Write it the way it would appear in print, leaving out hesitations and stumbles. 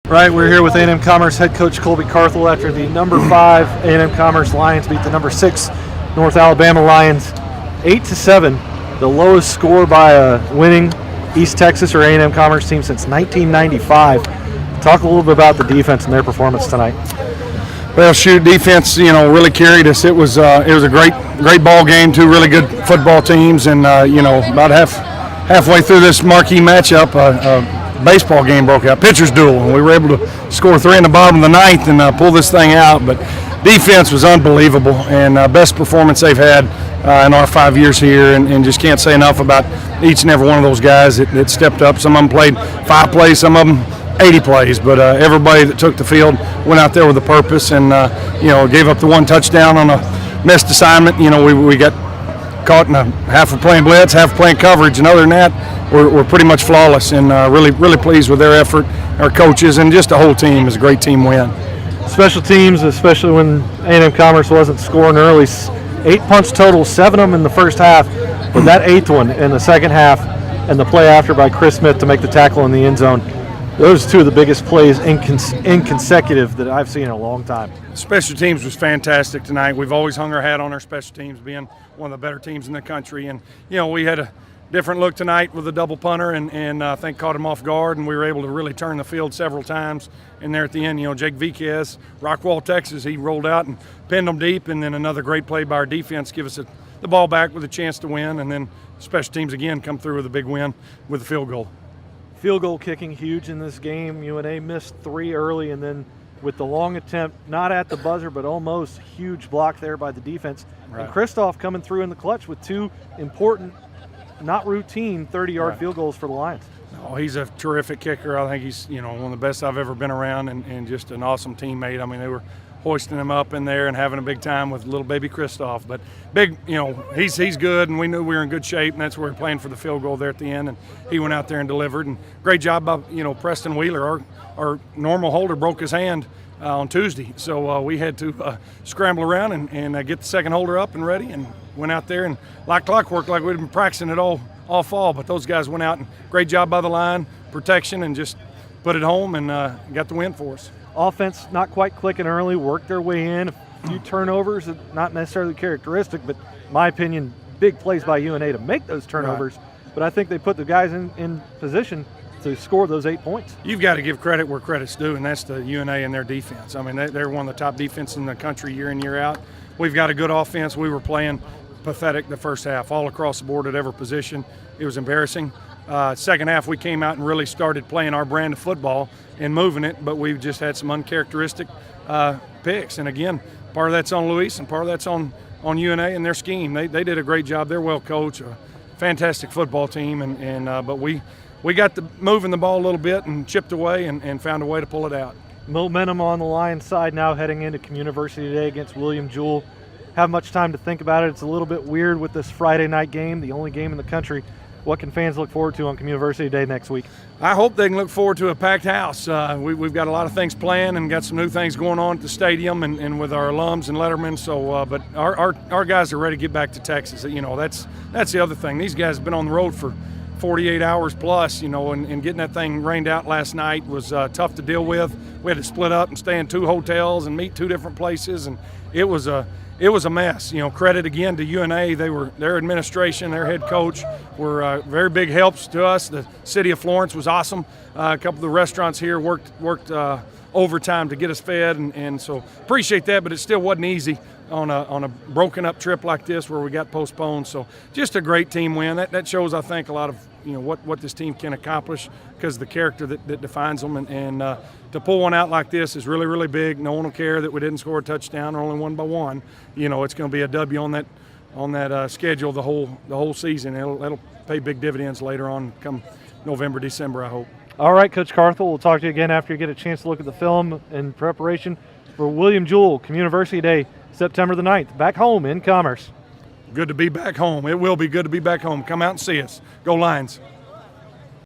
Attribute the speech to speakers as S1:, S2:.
S1: Right, we're here with A&M-Commerce head coach Colby Carthel after the number 5 A&M-Commerce Lions beat the number 6 North Alabama Lions 8-7, the lowest score by a winning East Texas or A&M-Commerce team since 1995. Talk a little bit about the defense and their performance tonight.
S2: Well, defense, really carried us. It was a great ball game. Two really good football teams, and about halfway through this marquee matchup, baseball game broke out, pitcher's duel, and we were able to score 3 in the bottom of the ninth and pull this thing out. But defense was unbelievable, and best performance they've had in our 5 years here, and just can't say enough about each and every one of those guys that stepped up. Some of them played 5 plays, some of them 80 plays, but everybody that took the field went out there with a purpose, and gave up the 1 touchdown on a missed assignment. We got caught in half of playing blitz, half playing coverage, and other than that, we're pretty much flawless, and really pleased with their effort. Our coaches and just the whole team is a great team win.
S1: Special teams, especially when A&M-Commerce wasn't scoring early, 8 punts total, 7 of them in the first half, but that 8th one in the second half and the play after by Chris Smith to make the tackle in the end zone, those are 2 of the biggest plays in consecutive that I've seen in a long time.
S2: Special teams was fantastic tonight. We've always hung our hat on our special teams being one of the better teams in the country, and we had a different look tonight with a double punter, and I think caught him off guard, and we were able to really turn the field several times. And there at the end, Jake Viquez, Rockwall, Texas, he rolled out and pinned them deep, and then another great play by our defense give us the ball back with a chance to win, and then special teams again come through with a big win with a field goal.
S1: Field goal kicking huge in this game. UNA missed 3 early, and then with the long attempt, not at the buzzer, but almost, huge block there by the defense. Right. And Christoph coming through in the clutch with 2 important, not routine 30-yard field goals for the Lions.
S2: Oh, he's a terrific kicker. I think he's one of the best I've ever been around, and just an awesome teammate. I mean, they were hoisting him up in there and having a big time with little baby Christoph. But big, he's good, and we knew we were in good shape, and that's where we're playing for the field goal there at the end. And he went out there and delivered. And great job by Preston Wheeler. Our normal holder broke his hand on Tuesday, so we had to scramble around and get the second holder up and ready, and went out there and like clockwork, like we'd been practicing it all fall. But those guys went out, and great job by the line, protection, and just put it home and got the win for us.
S1: Offense not quite clicking early, worked their way in. A few turnovers, not necessarily characteristic, but in my opinion, big plays by UNA to make those turnovers. Right. But I think they put the guys in position to score those 8 points.
S2: You've got to give credit where credit's due, and that's the UNA and their defense. I mean, they're one of the top defenses in the country year in, year out. We've got a good offense. We were playing pathetic the first half, all across the board at every position. It was embarrassing. Second half, we came out and really started playing our brand of football and moving it, but we've just had some uncharacteristic picks. And again, part of that's on Luis and part of that's on UNA and their scheme. They did a great job. They're well coached, a fantastic football team, but we got moving the ball a little bit and chipped away and found a way to pull it out.
S1: Momentum on the Lions side now heading into Community today against William Jewell. Have much time to think about it. It's a little bit weird with this Friday night game, the only game in the country. What can fans look forward to on Community Day next week?
S2: I hope they can look forward to a packed house. We've got a lot of things planned and got some new things going on at the stadium and with our alums and lettermen. So, but our guys are ready to get back to Texas. That's the other thing. These guys have been on the road for 48 hours plus, and getting that thing rained out last night was tough to deal with. We had to split up and stay in 2 hotels and meet 2 different places, and it was a mess. Credit again to UNA. Their administration, their head coach were very big helps to us. The city of Florence was awesome. A couple of the restaurants here worked overtime to get us fed, and so appreciate that. But it still wasn't easy on a broken up trip like this where we got postponed. So just a great team win. That shows, I think, a lot of what this team can accomplish because of the character that defines them, and to pull one out like this is really, really big. No one will care that we didn't score a touchdown or only won by 1. It's going to be a W on that schedule the whole season. It'll pay big dividends later on, come November, December, I hope.
S1: All right, Coach Carthel, we'll talk to you again after you get a chance to look at the film in preparation for William Jewell Community Day, September the 9th, back home in Commerce.
S2: Good to be back home. It will be good to be back home. Come out and see us. Go Lions.